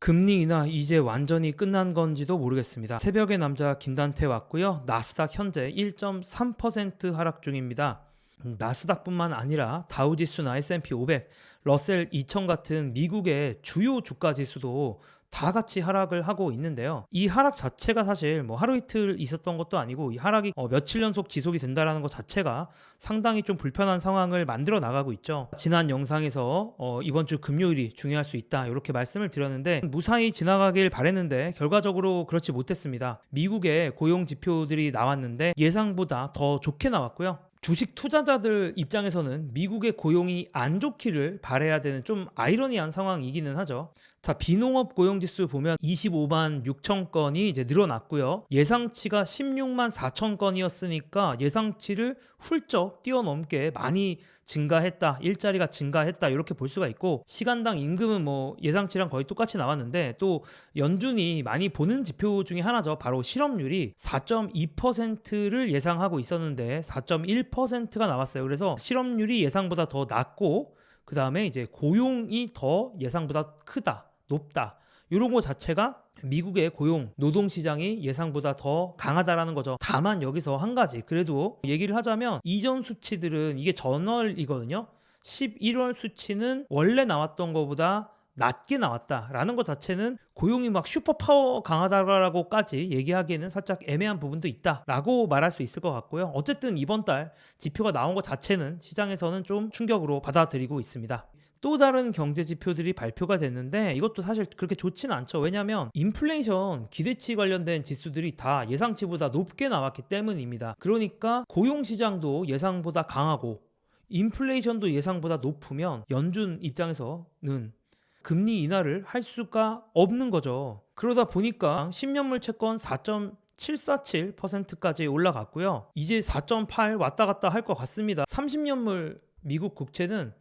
금리 인하 이제 완전히 끝난 건지도 모르겠습니다. 새벽의 남자 김단태 왔고요. 나스닥 현재 1.3% 하락 중입니다. 나스닥뿐만 아니라 다우지수나 S&P 500, 러셀 2000 같은 미국의 주요 주가 지수도 다 같이 하락을 하고 있는데요. 이 하락 자체가 사실 뭐 하루 이틀 있었던 것도 아니고 이 하락이 며칠 연속 지속이 된다는 것 자체가 상당히 좀 불편한 상황을 만들어 나가고 있죠. 지난 영상에서 이번 주 금요일이 중요할 수 있다 이렇게 말씀을 드렸는데 무사히 지나가길 바랬는데 결과적으로 그렇지 못했습니다. 미국의 고용 지표들이 나왔는데 예상보다 더 좋게 나왔고요. 주식 투자자들 입장에서는 미국의 고용이 안 좋기를 바라야 되는 좀 아이러니한 상황이기는 하죠. 자, 비농업 고용지수 보면 25만 6천 건이 이제 늘어났고요. 예상치가 16만 4천 건이었으니까 예상치를 훌쩍 뛰어넘게 많이 증가했다. 일자리가 증가했다. 이렇게 볼 수가 있고 시간당 임금은 뭐 예상치랑 거의 똑같이 나왔는데 또 연준이 많이 보는 지표 중에 하나죠. 바로 실업률이 4.2%를 예상하고 있었는데 4.1%가 나왔어요. 그래서 실업률이 예상보다 더 낮고 그 다음에 이제 고용이 더 예상보다 크다. 높다. 이런 거 자체가 미국의 고용, 노동시장이 예상보다 더 강하다라는 거죠. 다만 여기서 한 가지 그래도 얘기를 하자면 이전 수치들은 이게 전월이거든요. 11월 수치는 원래 나왔던 것보다 낮게 나왔다라는 것 자체는 고용이 막 슈퍼파워 강하다라고까지 얘기하기에는 살짝 애매한 부분도 있다라고 말할 수 있을 것 같고요. 어쨌든 이번 달 지표가 나온 것 자체는 시장에서는 좀 충격으로 받아들이고 있습니다. 또 다른 경제 지표들이 발표가 됐는데 이것도 사실 그렇게 좋지는 않죠. 왜냐하면 인플레이션 기대치 관련된 지수들이 다 예상치보다 높게 나왔기 때문입니다. 그러니까 고용시장도 예상보다 강하고 인플레이션도 예상보다 높으면 연준 입장에서는 금리 인하를 할 수가 없는 거죠. 그러다 보니까 10년물 채권 4.747%까지 올라갔고요. 이제 4.8 왔다 갔다 할 것 같습니다. 30년물 미국 국채는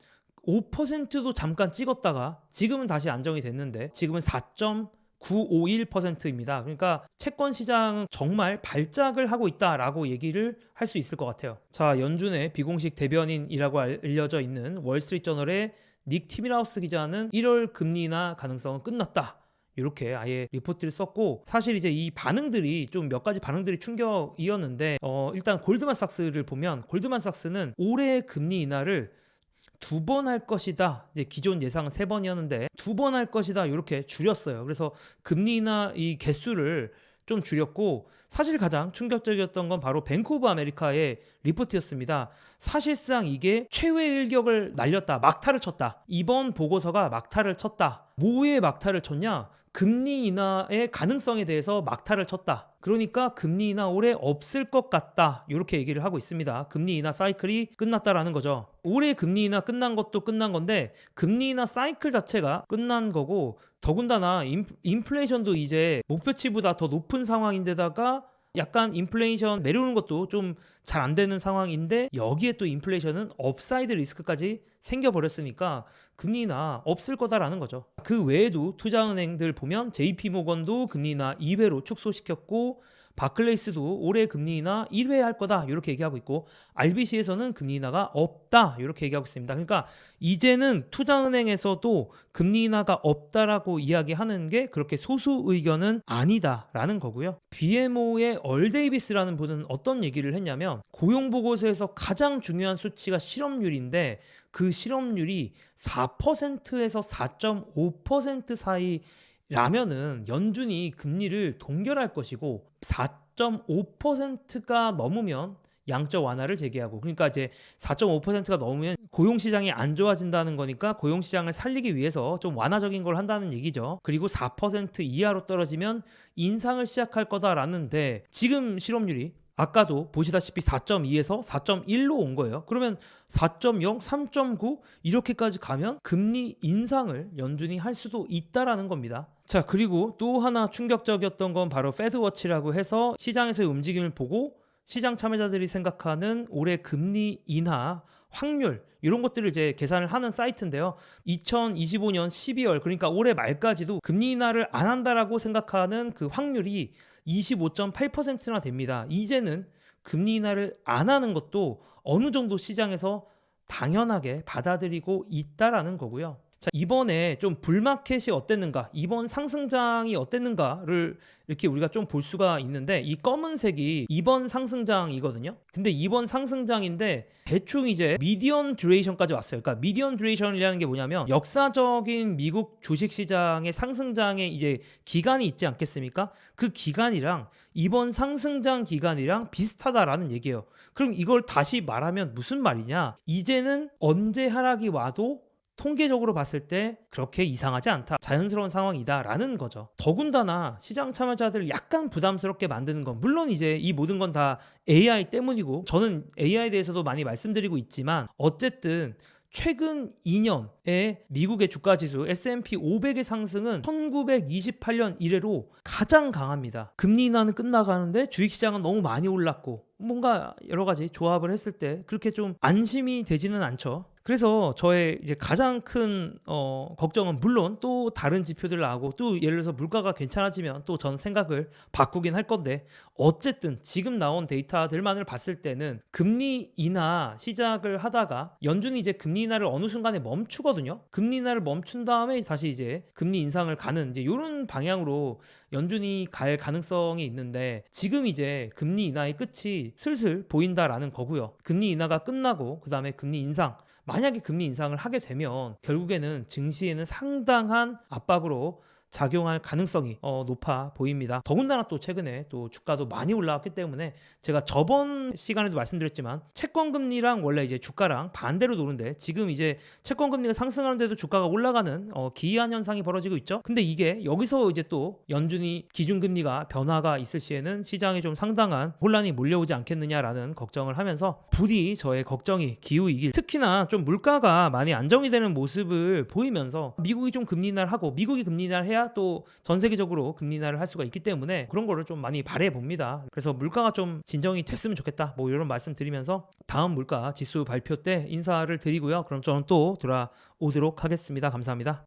5%도 잠깐 찍었다가 지금은 다시 안정이 됐는데 지금은 4.951%입니다. 그러니까 채권 시장은 정말 발작을 하고 있다라고 얘기를 할 수 있을 것 같아요. 자, 연준의 비공식 대변인이라고 알려져 있는 월스트리트저널의 닉 티밀하우스 기자는 1월 금리 인하 가능성은 끝났다. 이렇게 아예 리포트를 썼고 사실 이제 이 반응들이 좀 몇 가지 반응들이 충격이었는데 일단 골드만삭스를 보면 골드만삭스는 올해 금리 인하를 2번 할 것이다. 이제 기존 예상은 3번이었는데 2번 할 것이다. 이렇게 줄였어요. 그래서 금리 인하 이 개수를 좀 줄였고 사실 가장 충격적이었던 건 바로 뱅크 오브 아메리카의 리포트였습니다. 사실상 이게 최후의 일격을 날렸다. 막타를 쳤다. 이번 보고서가 막타를 쳤다. 뭐에 막타를 쳤냐? 금리 인하의 가능성에 대해서 막타를 쳤다. 그러니까 금리 인하 올해 없을 것 같다. 이렇게 얘기를 하고 있습니다. 금리 인하 사이클이 끝났다라는 거죠. 올해 금리 인하 끝난 것도 끝난 건데 금리 인하 사이클 자체가 끝난 거고 더군다나 인플레이션도 이제 목표치보다 더 높은 상황인데다가 약간 인플레이션 내려오는 것도 좀 잘 안 되는 상황인데 여기에 또 인플레이션은 업사이드 리스크까지 생겨버렸으니까 금리 인하 없을 거다라는 거죠. 그 외에도 투자은행들 보면 JP모건도 금리 인하 2회로 축소시켰고 바클레이스도 올해 금리 인하 1회 할 거다 이렇게 얘기하고 있고 RBC에서는 금리 인하가 없다 이렇게 얘기하고 있습니다. 그러니까 이제는 투자은행에서도 금리 인하가 없다라고 이야기하는 게 그렇게 소수 의견은 아니다라는 거고요. BMO의 얼 데이비스라는 분은 어떤 얘기를 했냐면 고용보고서에서 가장 중요한 수치가 실업률인데 그 실업률이 4%에서 4.5% 사이 라면은 연준이 금리를 동결할 것이고 4.5%가 넘으면 양적 완화를 재개하고 그러니까 이제 4.5%가 넘으면 고용시장이 안 좋아진다는 거니까 고용시장을 살리기 위해서 좀 완화적인 걸 한다는 얘기죠. 그리고 4% 이하로 떨어지면 인상을 시작할 거다라는데 지금 실업률이 아까도 보시다시피 4.2에서 4.1로 온 거예요. 그러면 4.0, 3.9 이렇게까지 가면 금리 인상을 연준이 할 수도 있다라는 겁니다. 자, 그리고 또 하나 충격적이었던 건 바로 패드워치라고 해서 시장에서의 움직임을 보고 시장 참여자들이 생각하는 올해 금리 인하 확률 이런 것들을 이제 계산을 하는 사이트인데요. 2025년 12월 그러니까 올해 말까지도 금리 인하를 안 한다라고 생각하는 그 확률이 25.8%나 됩니다. 이제는 금리 인하를 안 하는 것도 어느 정도 시장에서 당연하게 받아들이고 있다라는 거고요. 자, 이번에 좀 불마켓이 어땠는가, 이번 상승장이 어땠는가를 이렇게 우리가 좀 볼 수가 있는데, 이 검은색이 이번 상승장이거든요. 근데 이번 상승장인데 대충 이제 미디언 듀레이션까지 왔어요. 그러니까 미디언 듀레이션이라는 게 뭐냐면 역사적인 미국 주식시장의 상승장의 이제 기간이 있지 않겠습니까? 그 기간이랑 이번 상승장 기간이랑 비슷하다라는 얘기예요. 그럼 이걸 다시 말하면 무슨 말이냐? 이제는 언제 하락이 와도 통계적으로 봤을 때 그렇게 이상하지 않다. 자연스러운 상황이다라는 거죠. 더군다나 시장 참여자들 약간 부담스럽게 만드는 건, 물론 이제 이 모든 건 다 AI 때문이고, 저는 AI에 대해서도 많이 말씀드리고 있지만 어쨌든 최근 2년의 미국의 주가 지수 S&P 500의 상승은 1928년 이래로 가장 강합니다. 금리 인하는 끝나가는데 주식시장은 너무 많이 올랐고, 뭔가 여러 가지 조합을 했을 때 그렇게 좀 안심이 되지는 않죠. 그래서 저의 이제 가장 큰 걱정은, 물론 또 다른 지표들 나오고 또 예를 들어서 물가가 괜찮아지면 또 전 생각을 바꾸긴 할 건데, 어쨌든 지금 나온 데이터들만을 봤을 때는 금리 인하 시작을 하다가 연준이 이제 금리 인하를 어느 순간에 멈추거든요. 금리 인하를 멈춘 다음에 다시 이제 금리 인상을 가는 이제 이런 방향으로 연준이 갈 가능성이 있는데, 지금 이제 금리 인하의 끝이 슬슬 보인다라는 거고요. 금리 인하가 끝나고 그 다음에 금리 인상, 만약에 금리 인상을 하게 되면 결국에는 증시에는 상당한 압박으로 작용할 가능성이 높아 보입니다. 더군다나 또 최근에 또 주가도 많이 올라왔기 때문에, 제가 저번 시간에도 말씀드렸지만 채권 금리랑 원래 이제 주가랑 반대로 노는데, 지금 이제 채권 금리가 상승하는데도 주가가 올라가는 기이한 현상이 벌어지고 있죠. 근데 이게 여기서 이제 또 연준이 기준 금리가 변화가 있을 시에는 시장에 좀 상당한 혼란이 몰려오지 않겠느냐라는 걱정을 하면서 부디 저의 걱정이 기우이길, 특히나 좀 물가가 많이 안정이 되는 모습을 보이면서 미국이 좀 금리 인하를 하고, 미국이 금리 인하를 해야 또 전 세계적으로 금리 인하를 할 수가 있기 때문에 그런 거를 좀 많이 바래 봅니다. 그래서 물가가 좀 진정이 됐으면 좋겠다, 뭐 이런 말씀 드리면서 다음 물가 지수 발표 때 인사를 드리고요. 그럼 저는 또 돌아오도록 하겠습니다. 감사합니다.